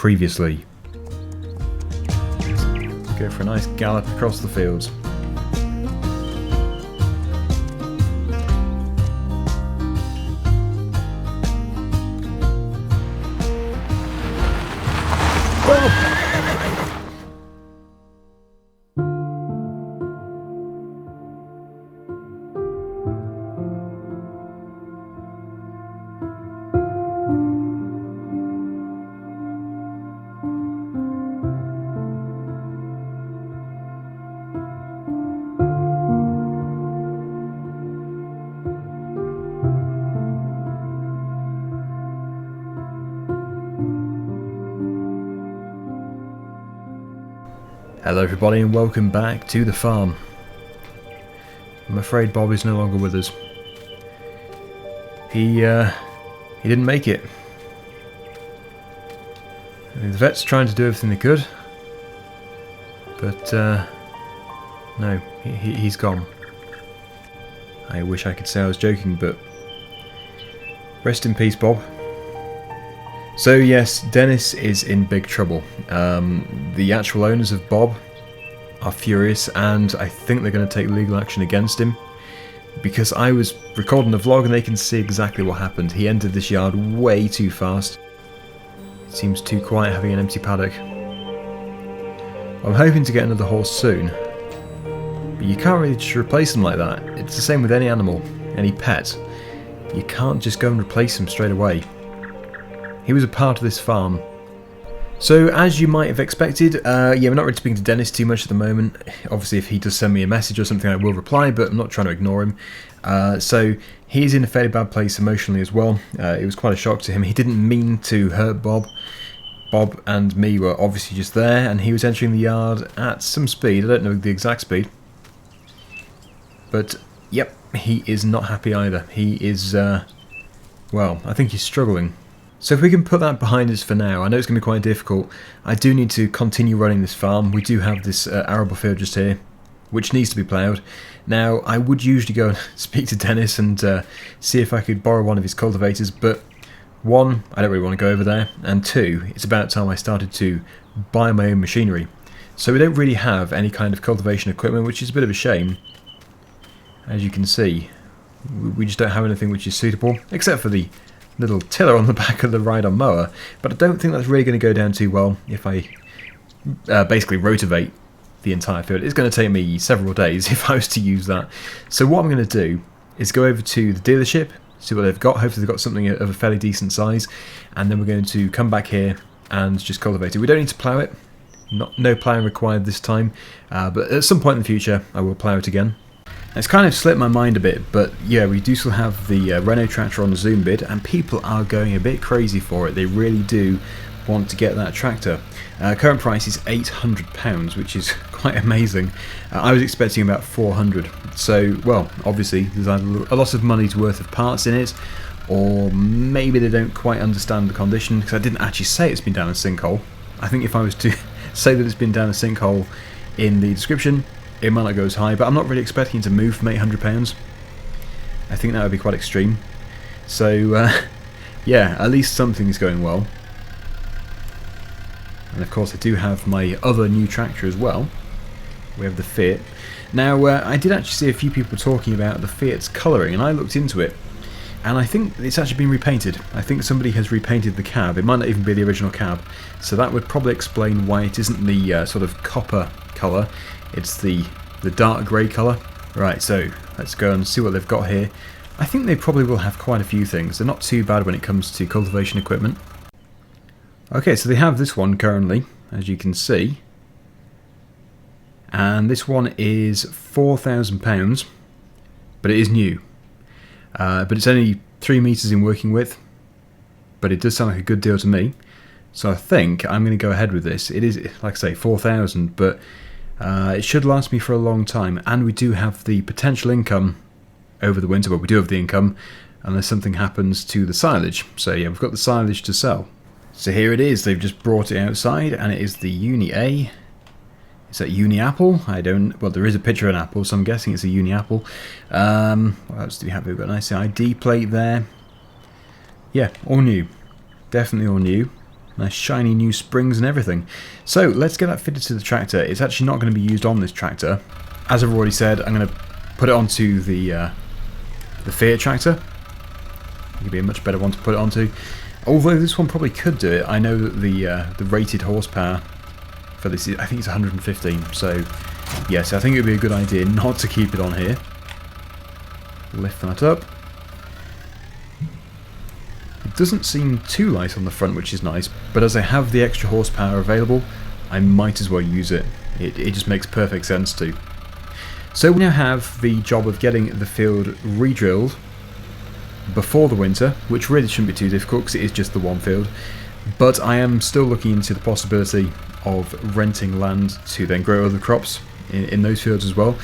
previously. Let's go for a nice gallop across the fields. Hello everybody and welcome back to the farm. I'm afraid Bob is no longer with us. He didn't make it. The vet's trying to do everything they could, but no, he's gone. I wish I could say I was joking, but rest in peace, Bob. So yes, Dennis is in big trouble. The actual owners of Bob are furious, and I think they're going to take legal action against him, because I was recording a vlog and they can see exactly what happened. He entered this yard way too fast. It seems too quiet having an empty paddock. I'm hoping to get another horse soon, but you can't really just replace them like that. It's the same with any animal, any pet. You can't just go and replace them straight away. He was a part of this farm. So, as you might have expected, yeah, we're not really speaking to Dennis too much at the moment. Obviously, if he does send me a message or something, I will reply, but I'm not trying to ignore him. So, he's in a fairly bad place emotionally as well. It was quite a shock to him. He didn't mean to hurt Bob. Bob and me were obviously just there, and he was entering the yard at some speed. I don't know the exact speed. But, yep, he is not happy either. He is, well, I think he's struggling. So if we can put that behind us for now, I know it's going to be quite difficult. I do need to continue running this farm. We do have this arable field just here, which needs to be ploughed. Now, I would usually go and speak to Dennis and see if I could borrow one of his cultivators, but one, I don't really want to go over there, and two, it's about time I started to buy my own machinery. So we don't really have any kind of cultivation equipment, which is a bit of a shame. As you can see, we just don't have anything which is suitable, except for the little tiller on the back of the ride-on mower, but I don't think that's really going to go down too well if I basically rotivate the entire field. It's going to take me several days if I was to use that. So what I'm going to do is go over to the dealership, see what they've got. Hopefully they've got something of a fairly decent size, and then we're going to come back here and just cultivate it. We don't need to plough it. No ploughing required this time, but at some point in the future I will plough it again. It's kind of slipped my mind a bit, but yeah, we do still have the Renault tractor on the Zoom bid, and people are going a bit crazy for it. They really do want to get that tractor. Current price is £800, which is quite amazing. I was expecting about 400. So, well, obviously there's either a lot of money's worth of parts in it, or maybe they don't quite understand the condition, because I didn't actually say it's been down a sinkhole. I think if I was to say that it's been down a sinkhole in the description, it might not go as high, but I'm not really expecting it to move from £800. I think that would be quite extreme. So, yeah, at least something's going well. And of course I do have my other new tractor as well. We have the Fiat. Now, I did actually see a few people talking about the Fiat's colouring, and I looked into it, and I think it's actually been repainted. I think somebody has repainted the cab. It might not even be the original cab, so that would probably explain why it isn't the sort of copper colour. It's the dark grey colour. Right, so let's go and see what they've got here. I think they probably will have quite a few things. They're not too bad when it comes to cultivation equipment. Okay, so they have this one currently, as you can see. And this one is £4,000, but it is new. But it's only 3 metres in working width, but it does sound like a good deal to me. So I think I'm going to go ahead with this. It is, like I say, 4,000, but it should last me for a long time, and we do have the potential income over the winter. Well, we do have the income unless something happens to the silage. So yeah, we've got the silage to sell. So here it is. They've just brought it outside, and it is the Uni A. Is that Uni Apple? I don't. Well, there is a picture of an apple, so I'm guessing it's a Uni Apple. What else do we have? We've got a nice ID plate there. Yeah, all new. Definitely all new. Nice shiny new springs and everything. So let's get that fitted to the tractor. It's actually not going to be used on this tractor. As I've already said, I'm going to put it onto the Fiat tractor. It could be a much better one to put it onto. Although this one probably could do it. I know that the rated horsepower for this, I think it's 115. So yes, I think it would be a good idea not to keep it on here. Lift that up. It doesn't seem too light on the front, which is nice, but as I have the extra horsepower available, I might as well use it. It just makes perfect sense to. So we now have the job of getting the field re-drilled before the winter, which really shouldn't be too difficult because it is just the one field, but I am still looking into the possibility of renting land to then grow other crops in those fields as well,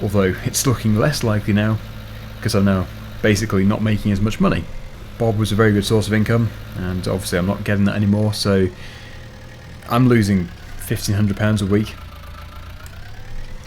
although it's looking less likely now because I'm now basically not making as much money. Bob was a very good source of income, and obviously I'm not getting that anymore, so I'm losing £1,500 a week,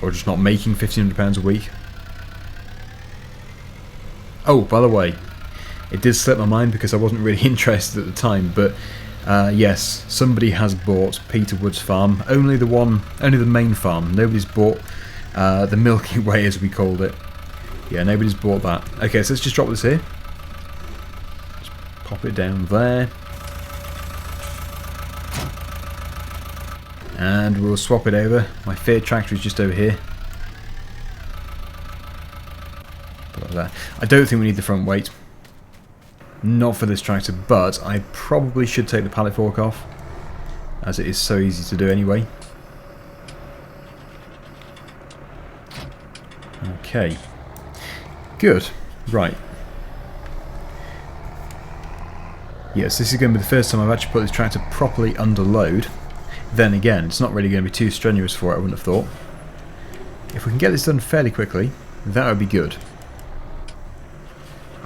or just not making £1,500 a week. Oh, by the way, it did slip my mind because I wasn't really interested at the time, but yes, somebody has bought Peter Wood's farm, only the main farm. Nobody's bought the Milky Way, as we called it. Yeah, nobody's bought that. Okay, so let's just drop this here. Pop it down there. And we'll swap it over. My Fiat tractor is just over here. Put it there. I don't think we need the front weight. Not for this tractor, but I probably should take the pallet fork off, as it is so easy to do anyway. Okay. Good. Right. Yes, this is going to be the first time I've actually put this tractor properly under load. Then again, it's not really going to be too strenuous for it, I wouldn't have thought. If we can get this done fairly quickly, that would be good.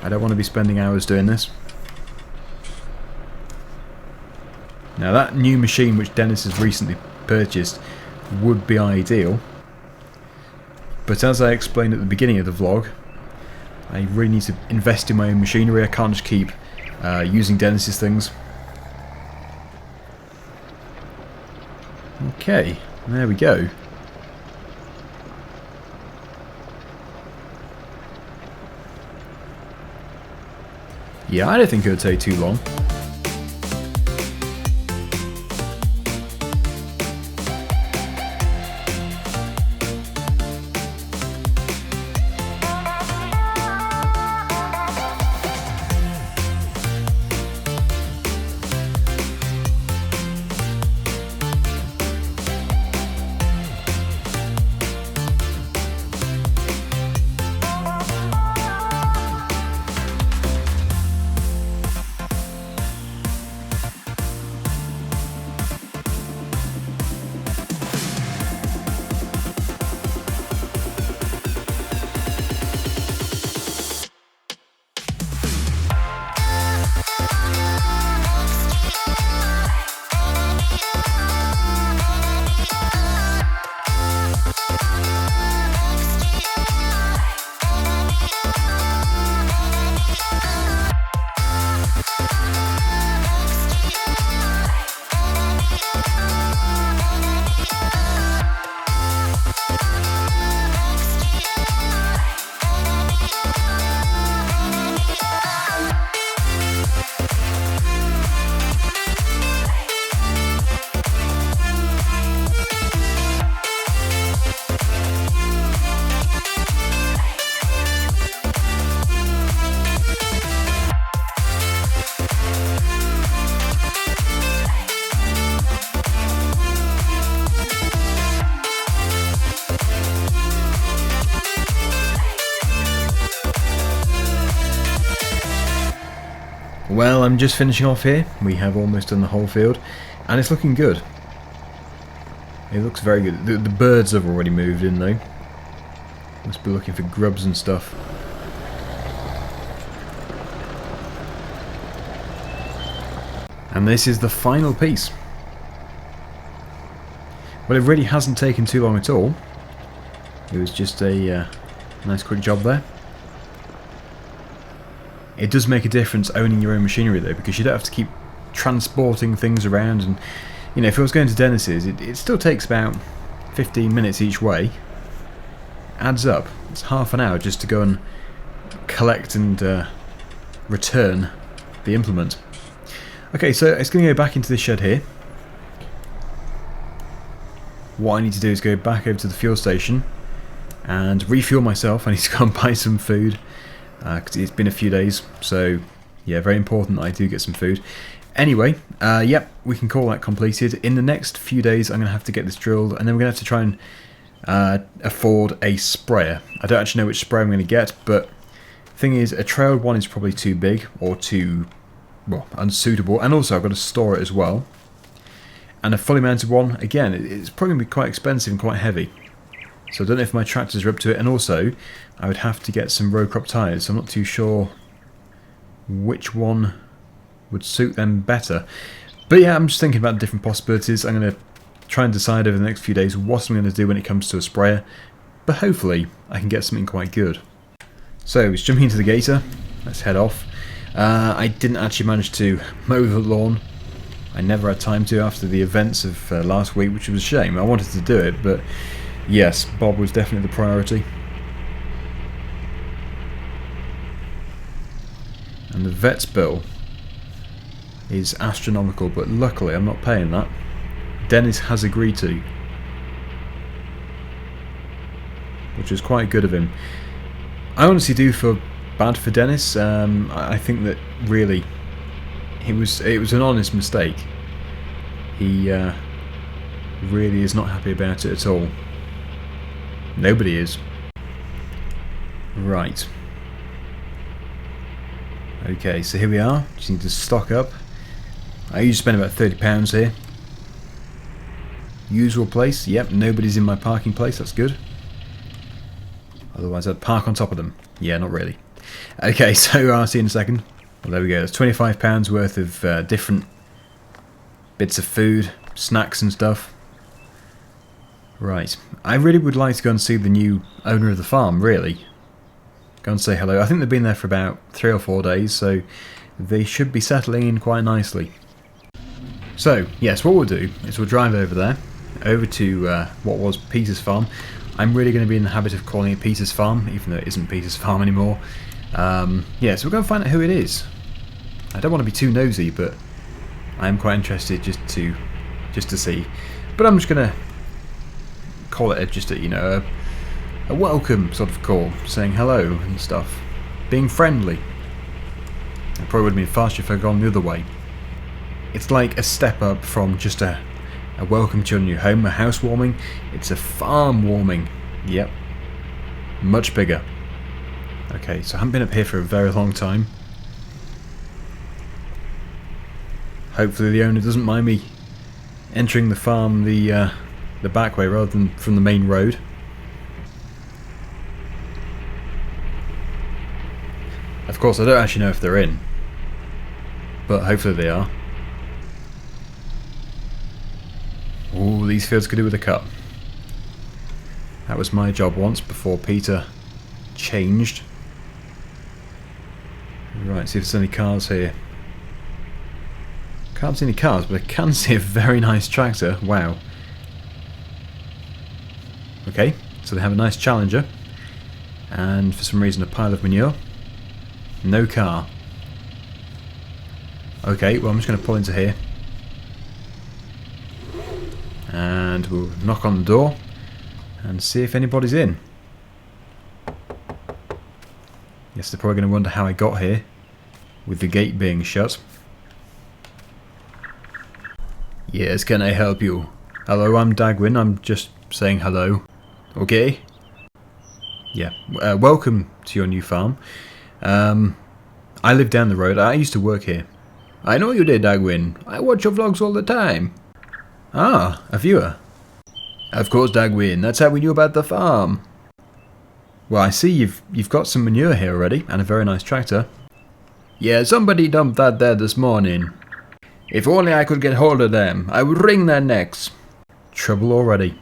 I don't want to be spending hours doing this. Now that new machine which Dennis has recently purchased would be ideal. But as I explained at the beginning of the vlog, I really need to invest in my own machinery. I can't just keep using Dennis's things. Okay, there we go. Yeah, I don't think it would take too long. Well, I'm just finishing off here. We have almost done the whole field, and it's looking good. It looks very good. The birds have already moved in though. Must be looking for grubs and stuff. And this is the final piece. Well, it really hasn't taken too long at all. It was just a nice quick job there. It does make a difference owning your own machinery though, because you don't have to keep transporting things around, and you know, if I was going to Dennis's, it still takes about 15 minutes each way. Adds up. It's half an hour just to go and collect and return the implement. Okay, so it's going to go back into this shed here. What I need to do is go back over to the fuel station and refuel myself. I need to go and buy some food because it's been a few days, so yeah, very important that I do get some food. Anyway, yep, we can call that completed. In the next few days I'm going to have to get this drilled, and then we're going to have to try and afford a sprayer. I don't actually know which sprayer I'm going to get, but the thing is, a trailed one is probably too big or too, well, unsuitable, and also I've got to store it as well. And a fully mounted one, again, it's probably going to be quite expensive and quite heavy. So I don't know if my tractors are up to it, and also I would have to get some row crop tyres, so I'm not too sure which one would suit them better. But yeah, I'm just thinking about different possibilities. I'm going to try and decide over the next few days what I'm going to do when it comes to a sprayer, but hopefully I can get something quite good. So, it's jumping into the gator. Let's head off. I didn't actually manage to mow the lawn. I never had time to after the events of last week, which was a shame. I wanted to do it, but yes, Bob was definitely the priority. And the vet's bill is astronomical, but luckily I'm not paying that. Dennis has agreed to, which is quite good of him. I honestly do feel bad for Dennis. I think that really it was an honest mistake. He really is not happy about it at all. Nobody is. Right. Okay, so here we are. Just need to stock up. I usually spend about £30 here. Usual place. Yep, nobody's in my parking place. That's good. Otherwise I'd park on top of them. Yeah, not really. Okay, so I'll see you in a second. Well, there we go. There's £25 worth of different bits of food, snacks and stuff. Right. I really would like to go and see the new owner of the farm, really. Go and say hello. I think they've been there for about 3 or 4 days, so they should be settling in quite nicely. So, yes, what we'll do is we'll drive over there, over to what was Peter's farm. I'm really going to be in the habit of calling it Peter's farm, even though it isn't Peter's farm anymore. Yeah, so we're going to find out who it is. I don't want to be too nosy, but I am quite interested just to see. But I'm just going to call it just a welcome sort of call, saying hello and stuff, being friendly. It probably would have been faster if I'd gone the other way. It's like a step up from just a welcome to your new home, a housewarming. It's a farm warming. Yep. Much bigger. Okay, so I haven't been up here for a very long time. Hopefully the owner doesn't mind me entering the farm the back way rather than from the main road. Of course, I don't actually know if they're in, but hopefully they are. Ooh, these fields could do with a cut. That was my job once before Peter changed. Right, see if there's any cars here. Can't see any cars, but I can see a very nice tractor. Wow. Okay, so they have a nice Challenger, and for some reason a pile of manure. No car. Okay, well I'm just going to pull into here. And we'll knock on the door and see if anybody's in. Yes, they're probably going to wonder how I got here with the gate being shut. Yes, can I help you? Hello, I'm Daggerwin. I'm just saying hello. Okay? Yeah. Welcome to your new farm. I live down the road. I used to work here. I know you did, Daggerwin. I watch your vlogs all the time. Ah, a viewer. Of course, Daggerwin. That's how we knew about the farm. Well, I see you've got some manure here already, and a very nice tractor. Yeah, somebody dumped that there this morning. If only I could get hold of them, I would wring their necks. Trouble already.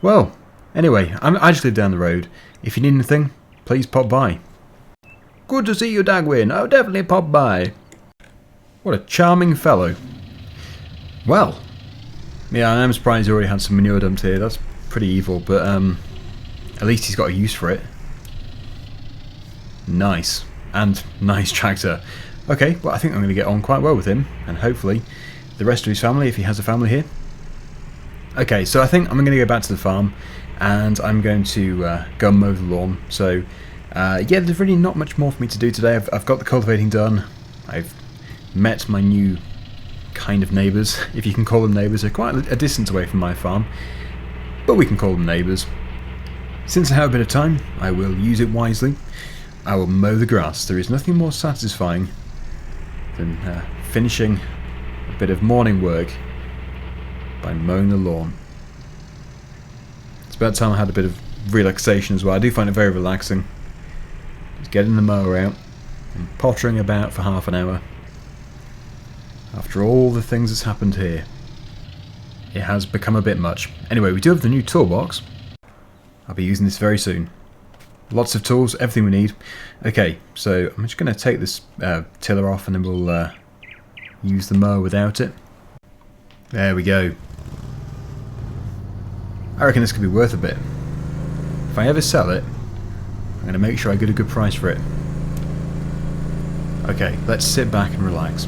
Well, anyway, I just live down the road. If you need anything, please pop by. Good to see you, Daggerwin. I'll definitely pop by. What a charming fellow. Well, yeah, I am surprised he already had some manure dumped here. That's pretty evil, but at least he's got a use for it. Nice. And nice tractor. Okay, well I think I'm going to get on quite well with him, and hopefully the rest of his family, if he has a family here. Okay, so I think I'm going to go back to the farm, and I'm going to go and mow the lawn. So, yeah, there's really not much more for me to do today. I've got the cultivating done. I've met my new kind of neighbours, if you can call them neighbours. They're quite a distance away from my farm, but we can call them neighbours. Since I have a bit of time, I will use it wisely. I will mow the grass. There is nothing more satisfying than finishing a bit of morning work by mowing the lawn. It's about time I had a bit of relaxation as well. I do find it very relaxing. Just getting the mower out and pottering about for half an hour. After all the things that's happened here, it has become a bit much. Anyway, we do have the new toolbox. I'll be using this very soon. Lots of tools, everything we need. Okay, so I'm just going to take this tiller off, and then we'll use the mower without it. There we go. I reckon this could be worth a bit. If I ever sell it, I'm going to make sure I get a good price for it. Okay, let's sit back and relax.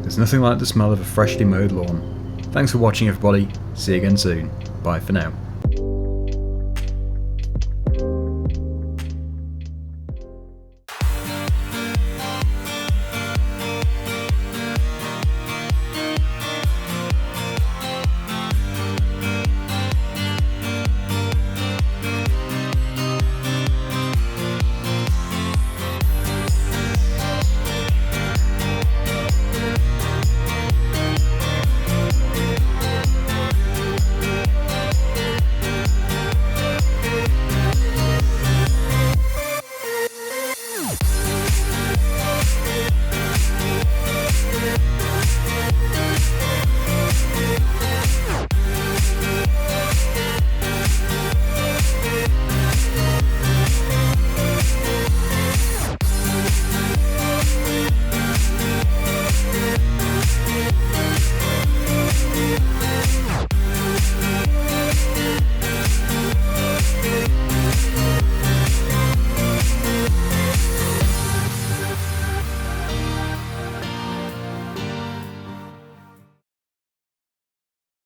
There's nothing like the smell of a freshly mowed lawn. Thanks for watching everybody, see you again soon. Bye for now.